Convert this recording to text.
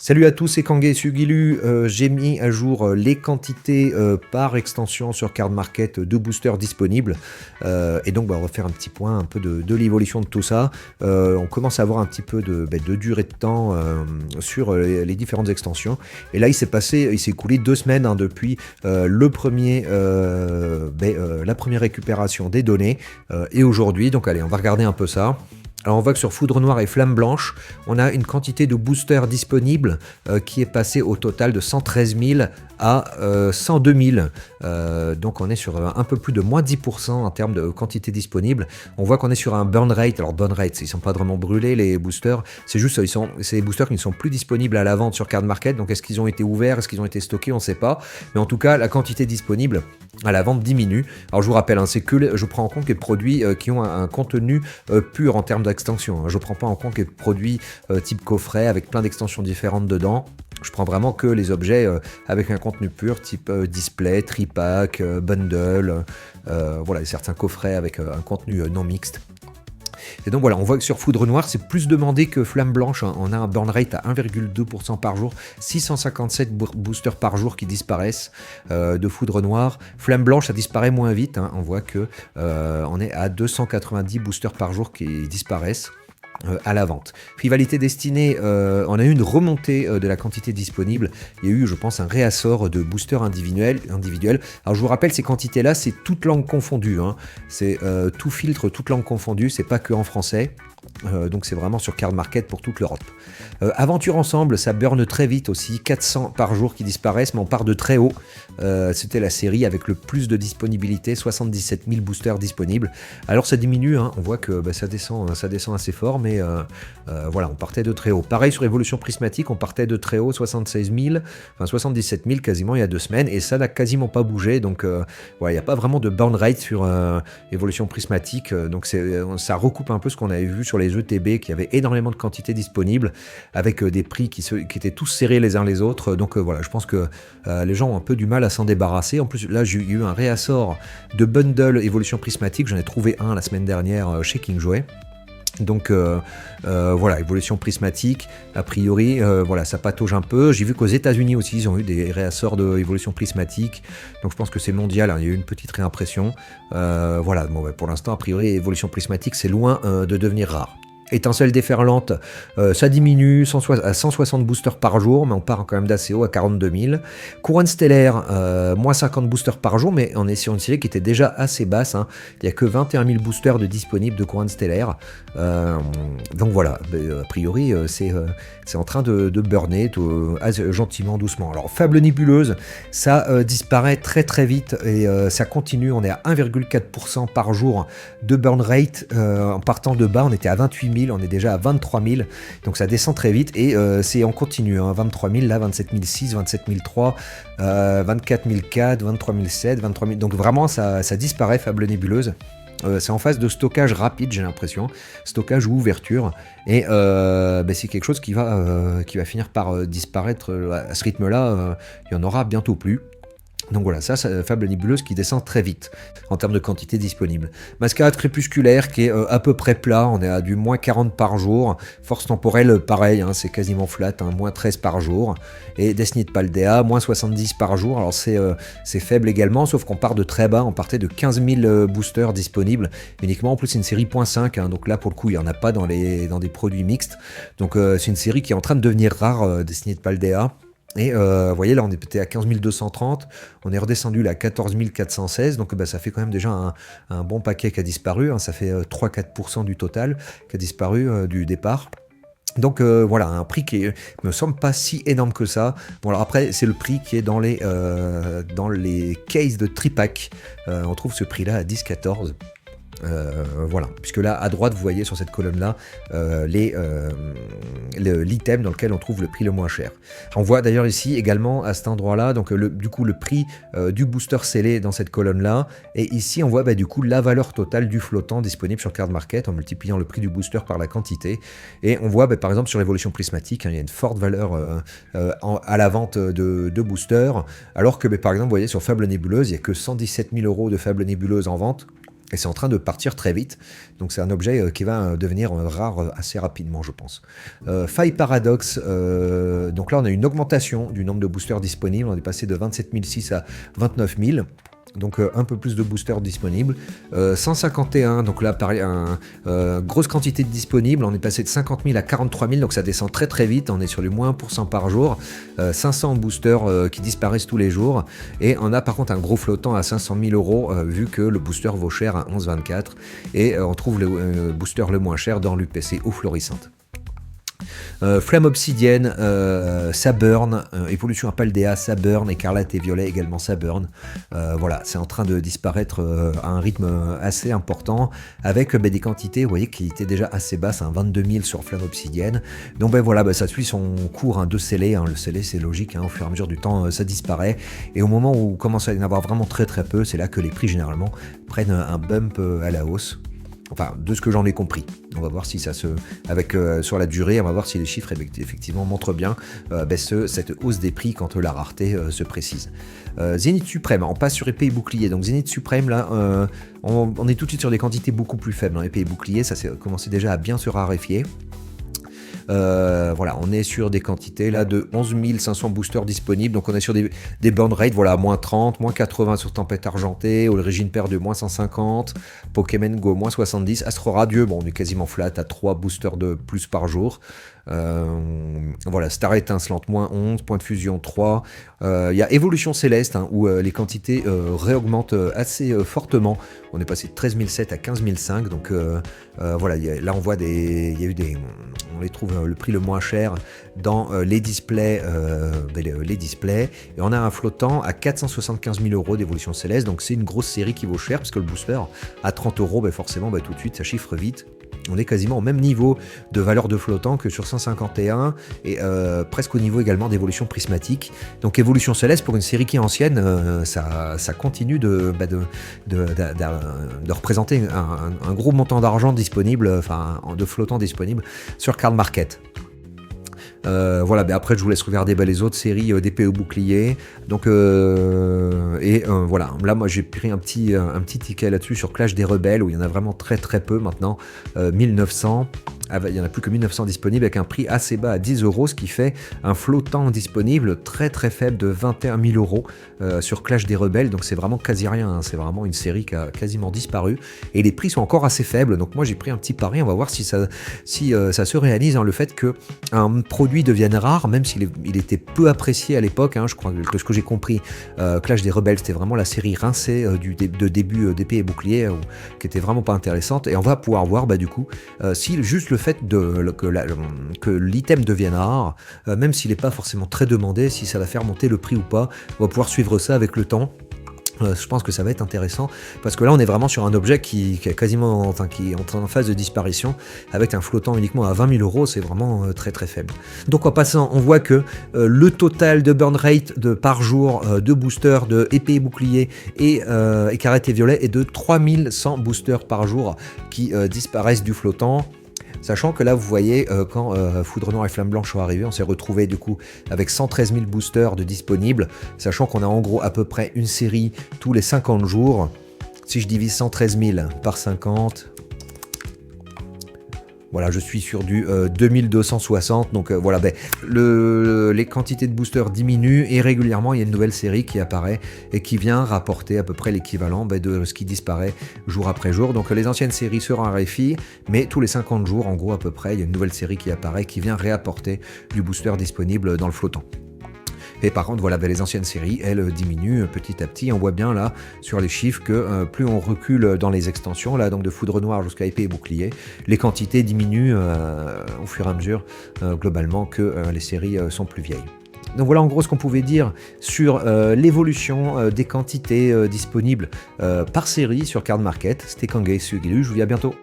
Salut à tous, c'est Kangué Sugilu. J'ai mis à jour les quantités par extension sur Card Market de boosters disponibles. Et donc, on va faire un petit point un peu de l'évolution de tout ça. On commence à avoir un petit peu de durée de temps sur les différentes extensions. Et là, il s'est écoulé 2 semaines depuis la première récupération des données et aujourd'hui. Donc, allez, on va regarder un peu ça. Alors on voit que sur Foudre Noire et Flamme Blanche, on a une quantité de boosters disponibles qui est passée au total de 113 000 à 102 000. Donc on est sur un peu plus de moins 10% en termes de quantité disponible. On voit qu'on est sur un burn rate. Alors burn rate, ils ne sont pas vraiment brûlés les boosters. C'est juste c'est des boosters qui ne sont plus disponibles à la vente sur Card Market. Donc est-ce qu'ils ont été ouverts, est-ce qu'ils ont été stockés, on ne sait pas. Mais en tout cas, la quantité disponible à la vente diminue. Alors je vous rappelle, c'est que je prends en compte les produits qui ont un contenu pur en termes d'extension. Je ne prends pas en compte les produits type coffret avec plein d'extensions différentes dedans. Je prends vraiment que les objets avec un contenu pur type display, tripack, bundle, voilà, certains coffrets avec un contenu non mixte. Et donc voilà, on voit que sur Foudre Noire, c'est plus demandé que Flamme Blanche. On a un burn rate à 1,2% par jour, 657 boosters par jour qui disparaissent de Foudre Noire. Flamme Blanche, ça disparaît moins vite. On voit que on est à 290 boosters par jour qui disparaissent. À la vente. Rivalité Destinée, on a eu une remontée de la quantité disponible. Il y a eu, je pense, un réassort de boosters individuels. Alors je vous rappelle, ces quantités-là, c'est toutes langues confondues. C'est tout filtre, toutes langues confondues. C'est pas que en français. Donc c'est vraiment sur Card Market pour toute l'Europe. Aventure Ensemble, ça burn très vite aussi, 400 par jour qui disparaissent, mais on part de très haut. C'était la série avec le plus de disponibilité, 77 000 boosters disponibles. Alors ça diminue, on voit que ça descend assez fort, mais voilà, on partait de très haut. Pareil sur Évolution Prismatique, on partait de très haut, 76 000, enfin 77 000 quasiment il y a 2 semaines, et ça n'a quasiment pas bougé, donc voilà, il n'y a pas vraiment de burn rate sur Évolution Prismatique, donc ça recoupe un peu ce qu'on avait vu sur les ETB, qui avaient énormément de quantités disponibles, avec des prix qui étaient tous serrés les uns les autres. Donc voilà, je pense que les gens ont un peu du mal à s'en débarrasser. En plus, là, j'ai eu un réassort de bundle Évolution Prismatique. J'en ai trouvé un la semaine dernière chez King Jouet. Donc voilà, Évolution Prismatique, a priori, voilà, ça patauge un peu. J'ai vu qu'aux États-Unis aussi, ils ont eu des réassorts de Évolution Prismatique. Donc je pense que c'est mondial, il y a eu une petite réimpression. Voilà, bon, pour l'instant, a priori, Évolution Prismatique, c'est loin de devenir rare. Étincelle déferlante, ça diminue à 160 boosters par jour, mais on part quand même d'assez haut à 42 000. Couronne stellaire, moins 50 boosters par jour, mais on est sur une série qui était déjà assez basse. Il n'y a que 21 000 boosters de disponibles de couronne stellaire. Donc voilà, a priori, c'est en train de burner gentiment, doucement. Alors, Fable Nébuleuse, ça disparaît très très vite et ça continue. On est à 1,4% par jour de burn rate. En partant de bas, on était à 28 000. On est déjà à 23 000, donc ça descend très vite et on continue, 23 000, là 27 006, 27 003, 24 004, 23 007, 23 000, donc vraiment ça disparaît Fable Nébuleuse. C'est en phase de stockage rapide, j'ai l'impression, stockage ou ouverture, et c'est quelque chose qui va finir par disparaître à ce rythme-là. Il n'y en aura bientôt plus. Donc voilà, ça Fable Nébuleuse qui descend très vite en termes de quantité disponible. Mascarade Crépusculaire qui est à peu près plat, on est à du moins 40 par jour. Force Temporelle, pareil, c'est quasiment flat, moins 13 par jour. Et Destiny de Paldea, moins 70 par jour. Alors c'est faible également, sauf qu'on part de très bas, on partait de 15 000 boosters disponibles uniquement. En plus, c'est une série .5, donc là pour le coup, il n'y en a pas dans des produits mixtes. Donc c'est une série qui est en train de devenir rare, Destiny de Paldea. Et vous voyez, là on est peut-être à 15 230, on est redescendu là à 14 416, donc ça fait quand même déjà un bon paquet qui a disparu, ça fait 3-4% du total qui a disparu du départ. Donc voilà, un prix qui me semble pas si énorme que ça. Bon alors après, c'est le prix qui est dans les cases de tripack. On trouve ce prix là à 10-14. Voilà, puisque là à droite vous voyez sur cette colonne là l'item dans lequel on trouve le prix le moins cher. On voit d'ailleurs ici également à cet endroit là donc du coup le prix du booster scellé dans cette colonne là, et ici on voit du coup la valeur totale du flottant disponible sur Card Market en multipliant le prix du booster par la quantité, et on voit par exemple sur Évolution Prismatique, il y a une forte valeur à la vente de boosters, alors que par exemple vous voyez sur Fable Nébuleuse il n'y a que 117 000 € de Fable Nébuleuse en vente. Et c'est en train de partir très vite. Donc c'est un objet qui va devenir rare assez rapidement, je pense. Faille Paradox, donc là on a une augmentation du nombre de boosters disponibles. On est passé de 27 600 à 29 000. Donc un peu plus de boosters disponibles. 151, donc là pareil, grosse quantité de disponibles. On est passé de 50 000 à 43 000, donc ça descend très très vite. On est sur du moins 1% par jour. 500 boosters qui disparaissent tous les jours. Et on a par contre un gros flottant à 500 000 euros, vu que le booster vaut cher à 11,24. Et on trouve le booster le moins cher dans l'UPC eau florissante. Flamme obsidienne, ça burn, évolution à Paldea, ça burn, écarlate et violet également ça burn. Voilà, c'est en train de disparaître à un rythme assez important, avec des quantités, vous voyez, qui étaient déjà assez basses, 22 000 sur Flamme obsidienne. Donc ben voilà, ça suit son cours de scellé, le scellé c'est logique, au fur et à mesure du temps ça disparaît, et au moment où commence à y en avoir vraiment très très peu, c'est là que les prix généralement prennent un bump à la hausse. Enfin, de ce que j'en ai compris. On va voir si ça se... sur la durée, on va voir si les chiffres effectivement montrent bien cette hausse des prix quand la rareté se précise. Zénith Suprême, on passe sur épée et bouclier. Donc Zénith Suprême, là, on est tout de suite sur des quantités beaucoup plus faibles. Épée et bouclier, ça s'est commencé déjà à bien se raréfier. Voilà, on est sur des quantités là de 11 500 boosters disponibles, donc on est sur des burn rates, voilà, moins 30, moins 80 sur Tempête Argentée, Origine perdue, moins 150, Pokémon Go, moins 70, Astro Radieux, bon, on est quasiment flat à 3 boosters de plus par jour. Voilà, Star Étincelante, moins 11, Point de Fusion 3. Il y a Évolution Céleste, où les quantités réaugmentent assez fortement. On est passé de 13 700 à 15 500, donc voilà, là on voit on les trouve le prix le moins cher dans les displays, et on a un flottant à 475 000 euros d'Évolution Céleste, donc c'est une grosse série qui vaut cher, parce que le booster à 30 euros, forcément tout de suite ça chiffre vite. On est quasiment au même niveau de valeur de flottant que sur 151 et presque au niveau également d'évolution prismatique. Donc évolution céleste pour une série qui est ancienne, ça continue de représenter un gros montant d'argent disponible, enfin de flottant disponible sur Card Market. Voilà, après je vous laisse regarder les autres séries d'épée au bouclier. Donc voilà, là moi j'ai pris un petit ticket là-dessus sur Clash des Rebelles, où il y en a vraiment très très peu maintenant, 1900. Il n'y en a plus que 1900 disponibles avec un prix assez bas à 10 euros, ce qui fait un flottant disponible très très faible de 21 000 euros sur Clash des Rebelles. Donc c'est vraiment quasi rien, c'est vraiment une série qui a quasiment disparu et les prix sont encore assez faibles. Donc moi j'ai pris un petit pari, on va voir si ça se réalise, le fait qu'un produit devienne rare, même s'il était peu apprécié à l'époque. Je crois que de ce que j'ai compris, Clash des Rebelles c'était vraiment la série rincée de début d'épée et bouclier, qui était vraiment pas intéressante, et on va pouvoir voir du coup si juste le fait que l'item devienne rare, même s'il n'est pas forcément très demandé, si ça va faire monter le prix ou pas, on va pouvoir suivre ça avec le temps. Je pense que ça va être intéressant, parce que là on est vraiment sur un objet qui est quasiment, qui est en phase de disparition, avec un flottant uniquement à 20 000 euros, c'est vraiment très très faible. Donc en passant, on voit que le total de burn rate par jour de boosters de épée et bouclier et écarlate et violet est de 3100 boosters par jour qui disparaissent du flottant. Sachant que là, vous voyez, quand Foudre Noire et Flamme Blanche sont arrivés, on s'est retrouvé du coup avec 113 000 boosters de disponibles, sachant qu'on a en gros à peu près une série tous les 50 jours. Si je divise 113 000 par 50... Voilà, je suis sur du 2260, donc voilà, les quantités de boosters diminuent et régulièrement il y a une nouvelle série qui apparaît et qui vient rapporter à peu près l'équivalent de ce qui disparaît jour après jour. Donc les anciennes séries se raréfient, mais tous les 50 jours en gros à peu près, il y a une nouvelle série qui apparaît, qui vient réapporter du booster disponible dans le flottant. Et par contre, voilà, les anciennes séries, elles diminuent petit à petit. On voit bien là, sur les chiffres, que plus on recule dans les extensions, là, donc de Foudre Noire jusqu'à épée et bouclier, les quantités diminuent au fur et à mesure, globalement, que les séries sont plus vieilles. Donc voilà en gros ce qu'on pouvait dire sur l'évolution des quantités disponibles par série sur Card Market. C'était Kangay Sugilu, je vous dis à bientôt.